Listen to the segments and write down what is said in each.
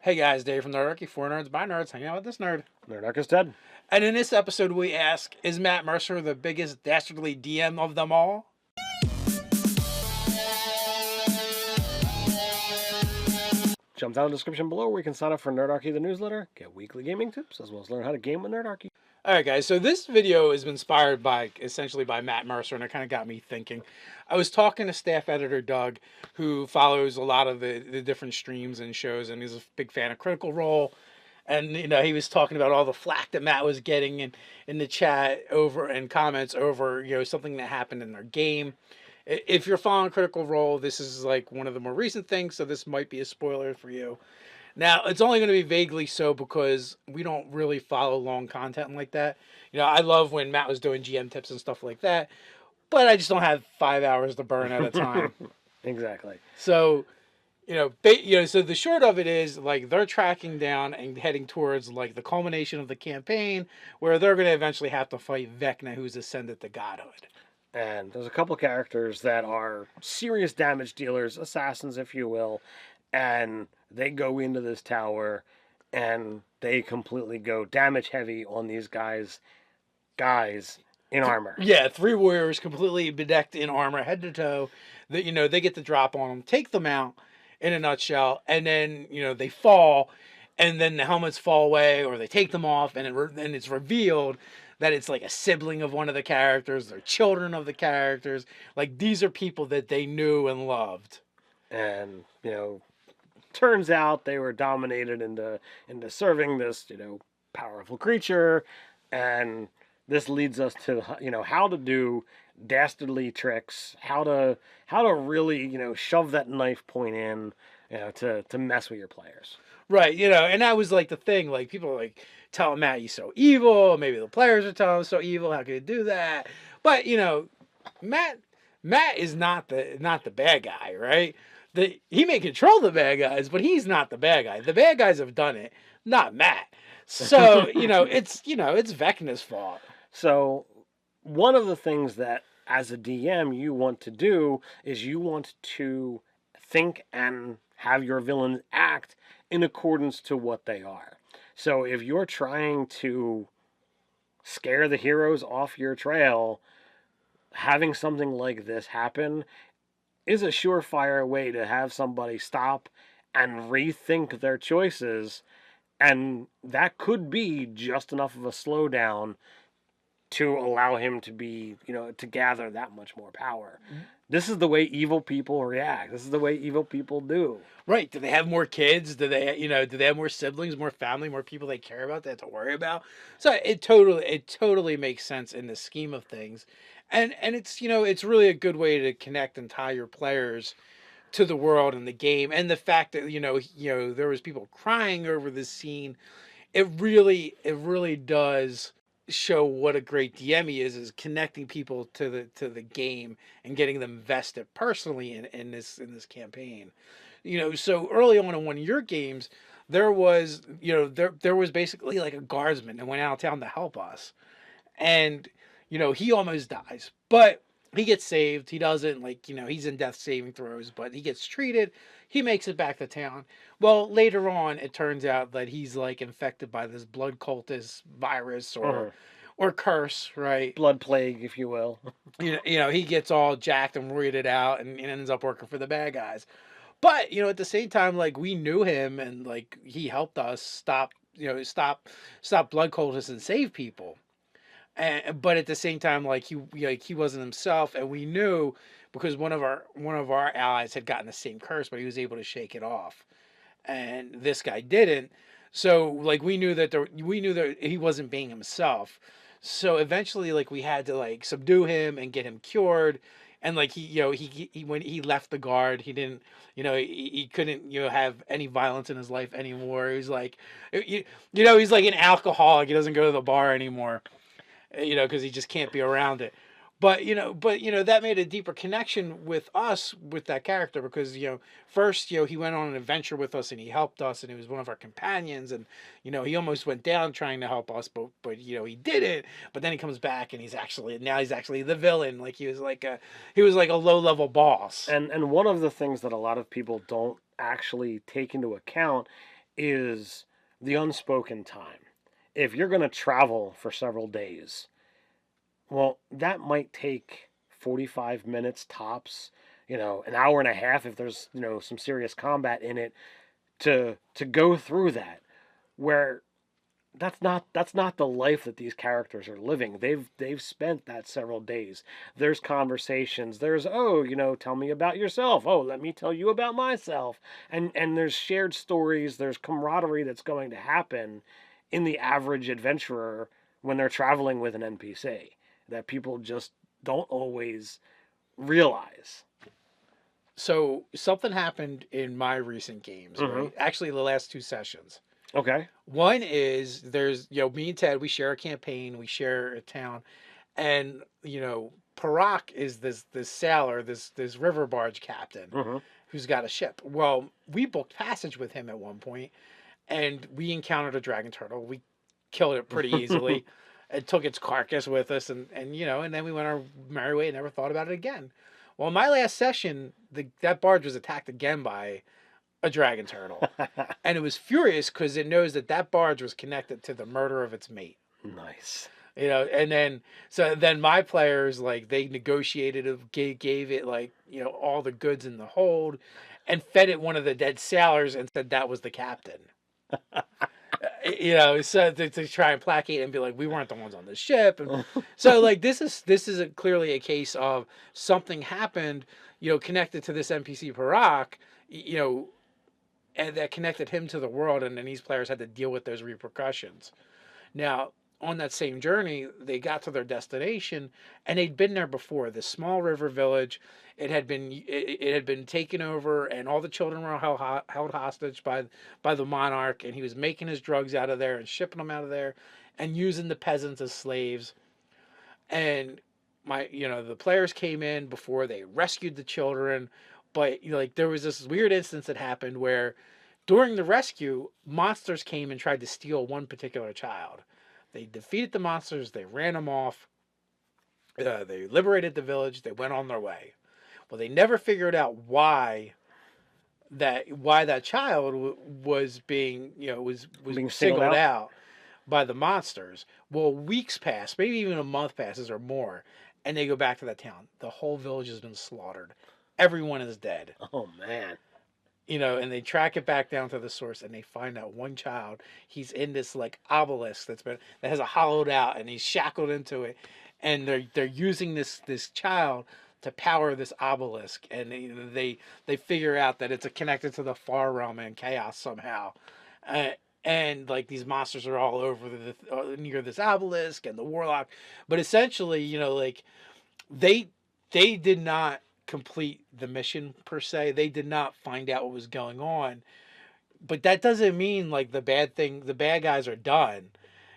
Hey guys, Dave from Nerdarchy, 4 nerds by nerds, hanging out with this nerd. Nerdarchy is dead. And in this episode, we ask, is Matt Mercer the biggest dastardly DM of them all? Jump down in the description below where you can sign up for Nerdarchy, the newsletter, get weekly gaming tips, as well as learn how to game with Nerdarchy. Alright guys, so this video is inspired essentially by Matt Mercer, and it kind of got me thinking. I was talking to staff editor Doug, who follows a lot of the different streams and shows, and he's a big fan of Critical Role. And, he was talking about all the flack that Matt was getting in the chat over and comments over, something that happened in their game. If you're following Critical Role, this is like one of the more recent things, so this might be a spoiler for you. Now, it's only going to be vaguely so because we don't really follow long content like that. I love when Matt was doing GM tips and stuff like that, but I just don't have 5 hours to burn at a time. Exactly. So, so the short of it is, like, they're tracking down and heading towards, like, the culmination of the campaign where they're going to eventually have to fight Vecna, who's ascended to godhood. And there's a couple characters that are serious damage dealers, assassins, if you will, and they go into this tower and they completely go damage heavy on these guys in armor. Yeah, 3 warriors completely bedecked in armor, head to toe. That they get the drop on them, take them out in a nutshell, and then they fall, and then the helmets fall away, or they take them off, and it's revealed that it's like a sibling of one of the characters. They're children of the characters. Like, these are people that they knew and loved. And turns out they were dominated into serving this powerful creature, and this leads us to how to do dastardly tricks, how to really shove that knife point in, to mess with your players. Right, and that was like the thing. Like, people were like telling Matt, "You're so evil." Maybe the players are telling him, "So evil. How could you do that?" But Matt is not the bad guy, right? He may control the bad guys, but he's not the bad guy. The bad guys have done it, not Matt. So it's Vecna's fault. So one of the things that as a DM you want to do is you want to think and have your villains act in accordance to what they are. So if you're trying to scare the heroes off your trail, having something like this happen is a surefire way to have somebody stop and rethink their choices, and that could be just enough of a slowdown to allow him to be, to gather that much more power. Mm-hmm. This is the way evil people react. This is the way evil people do. Right. Do they have more kids? Do they have more siblings, more family, more people they care about, they have to worry about? So it totally makes sense in the scheme of things. And it's, it's really a good way to connect and tie your players to the world and the game. And the fact that, there was people crying over this scene, it really does show what a great DM he is connecting people to the game and getting them vested personally in this campaign. So early on in one of your games, there was basically like a guardsman that went out of town to help us, and he almost dies, but he gets saved. He doesn't, he's in death saving throes, but he gets treated. He makes it back to town. Well, later on, it turns out that he's infected by this blood cultist virus or curse, right? Blood plague, if you will. He gets all jacked and roided out and ends up working for the bad guys. But, at the same time, we knew him and, he helped us stop blood cultists and save people. But at the same time, he wasn't himself, and we knew because one of our allies had gotten the same curse, but he was able to shake it off, and this guy didn't. So we knew that he wasn't being himself. So eventually, we had to subdue him and get him cured, and he when he left the guard, he didn't he couldn't have any violence in his life anymore. He was he's like an alcoholic. He doesn't go to the bar anymore. Because he just can't be around it. But that made a deeper connection with us with that character because, first, he went on an adventure with us and he helped us and he was one of our companions and, he almost went down trying to help us, but he didn't. But then he comes back and he's actually the villain. He was like a low-level boss. And one of the things that a lot of people don't actually take into account is the Unspoken Time. If you're going to travel for several days, well, that might take 45 minutes tops, an hour and a half if there's, some serious combat in it to go through that. Where that's not the life that these characters are living. They've spent that several days. There's conversations. There's, oh, tell me about yourself. Oh, let me tell you about myself. And there's shared stories. There's camaraderie that's going to happen in the average adventurer when they're traveling with an NPC that people just don't always realize. So something happened in my recent games, Mm-hmm. right? Actually, the last two sessions. Okay. One is there's me and Ted, we share a campaign, we share a town, and Parak is this sailor, this river barge captain Mm-hmm. who's got a ship. Well, we booked passage with him at one point, and we encountered a dragon turtle. We killed it pretty easily. It took its carcass with us, and then we went our merry way and never thought about it again. Well, in my last session, that barge was attacked again by a dragon turtle, and it was furious because it knows that barge was connected to the murder of its mate. Nice. And then my players, like, they negotiated it, gave it, like, all the goods in the hold, and fed it one of the dead sailors and said that was the captain. So to try and placate and be like, we weren't the ones on the ship. And so, like, this is clearly a case of something happened, connected to this NPC Parak, and that connected him to the world, and then these players had to deal with those repercussions. Now, on that same journey, they got to their destination, and they'd been there before. This small river village, it had been taken over, and all the children were held hostage by the monarch, and he was making his drugs out of there and shipping them out of there, and using the peasants as slaves. And the players came in before they rescued the children, but like, there was this weird instance that happened where during the rescue, monsters came and tried to steal one particular child. They defeated the monsters. They ran them off. They liberated the village. They went on their way. Well, they never figured out why that child was being Being singled singled out. out by the monsters. Well, weeks pass, maybe even a month passes or more, and they go back to that town. The whole village has been slaughtered. Everyone is dead. Oh man. And they track it back down to the source, and they find out one child. He's in this, like, obelisk that has a hollowed out, and he's shackled into it, and they're using this child to power this obelisk, and they figure out that it's connected to the far realm and chaos somehow, and like, these monsters are all over near this obelisk and the warlock, but essentially, like, they did not complete the mission per se. They did not find out what was going on. But that doesn't mean, like, the bad guys are done.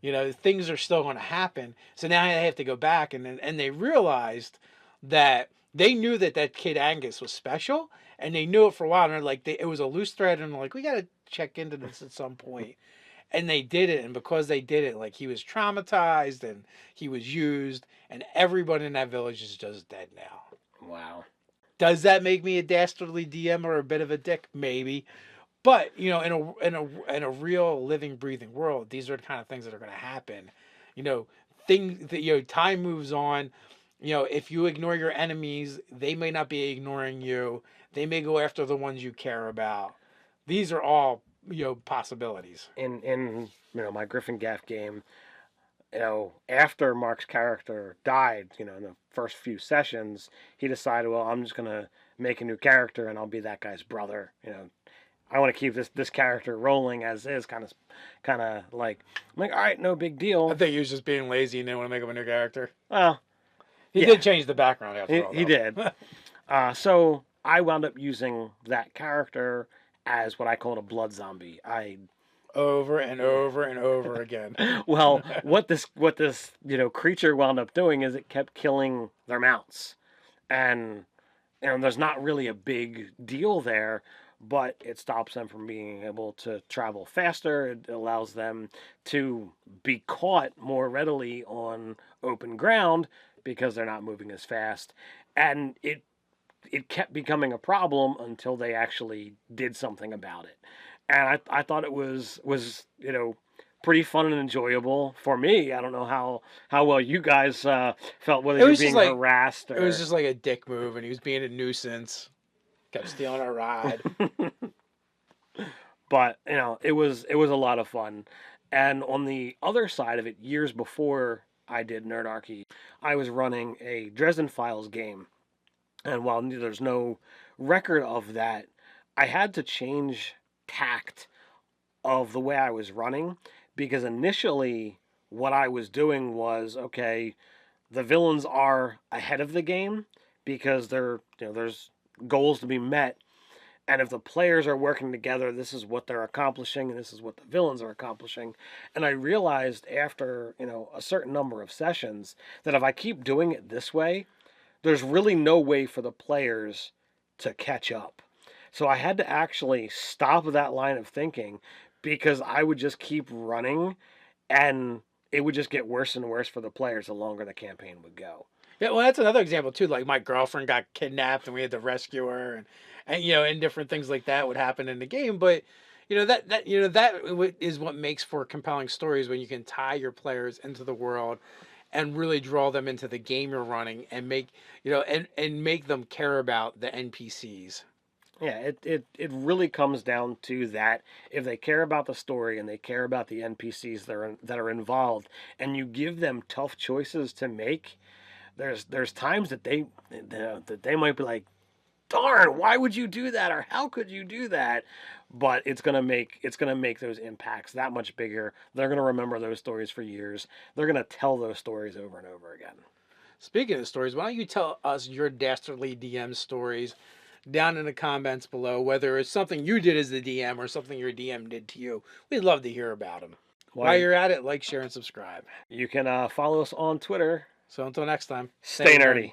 Things are still going to happen. So now they have to go back, and they realized that they knew that kid Angus was special, and they knew it for a while. And they're like, it was a loose thread, and they're like, we got to check into this at some point. And they did it, and because they did it, like, he was traumatized and he was used, and everybody in that village is just dead now. Wow. Does that make me a dastardly DM or a bit of a dick? Maybe, but in a real living, breathing world, these are the kind of things that are going to happen. Things that time moves on. If you ignore your enemies, they may not be ignoring you. They may go after the ones you care about. These are all possibilities. In my Griffin Gaff game, after Mark's character died, in the first few sessions, he decided, well, I'm just gonna make a new character and I'll be that guy's brother. I want to keep this character rolling as is, kind of like, I'm like, all right, no big I deal. think he was just being lazy and didn't want to make him a new character. Well, He did change the background after all. he did. So I wound up using that character as what I called a blood zombie. Over and over and over again. Well, what this creature wound up doing is it kept killing their mounts, and there's not really a big deal there, but it stops them from being able to travel faster. It allows them to be caught more readily on open ground because they're not moving as fast, and it kept becoming a problem until they actually did something about it. and I thought it was pretty fun and enjoyable for me. I don't know how well you guys felt, whether It you're was just being like harassed it was or. just like a dick move, and he was being a nuisance. Kept stealing our ride. But it was a lot of fun. And on the other side of it, years before I did Nerdarchy, I was running a Dresden Files game. And while there's no record of that, I had to change tact of the way I was running, because initially what I was doing was, okay, the villains are ahead of the game because there's goals to be met, and if the players are working together, this is what they're accomplishing and this is what the villains are accomplishing. And I realized after a certain number of sessions that if I keep doing it this way, there's really no way for the players to catch up. So I had to actually stop that line of thinking, because I would just keep running, and it would just get worse and worse for the players the longer the campaign would go. Yeah, well, that's another example too. Like my girlfriend got kidnapped, and we had to rescue her, and and different things like that would happen in the game. But that is what makes for compelling stories, when you can tie your players into the world and really draw them into the game you're running, and make and make them care about the NPCs. Yeah, it really comes down to that. If they care about the story and they care about the NPCs that are involved, and you give them tough choices to make, there's times that they might be like, darn, why would you do that, or how could you do that? But it's gonna make those impacts that much bigger. They're gonna remember those stories for years. They're gonna tell those stories over and over again. Speaking of stories, why don't you tell us your Dastardly DM stories down in the comments below, whether it's something you did as the DM or something your DM did to you. We'd love to hear about them. While Why you're at it, like, share, and subscribe. you can follow us on Twitter. So until next time, stay Stay nerdy. nerdy.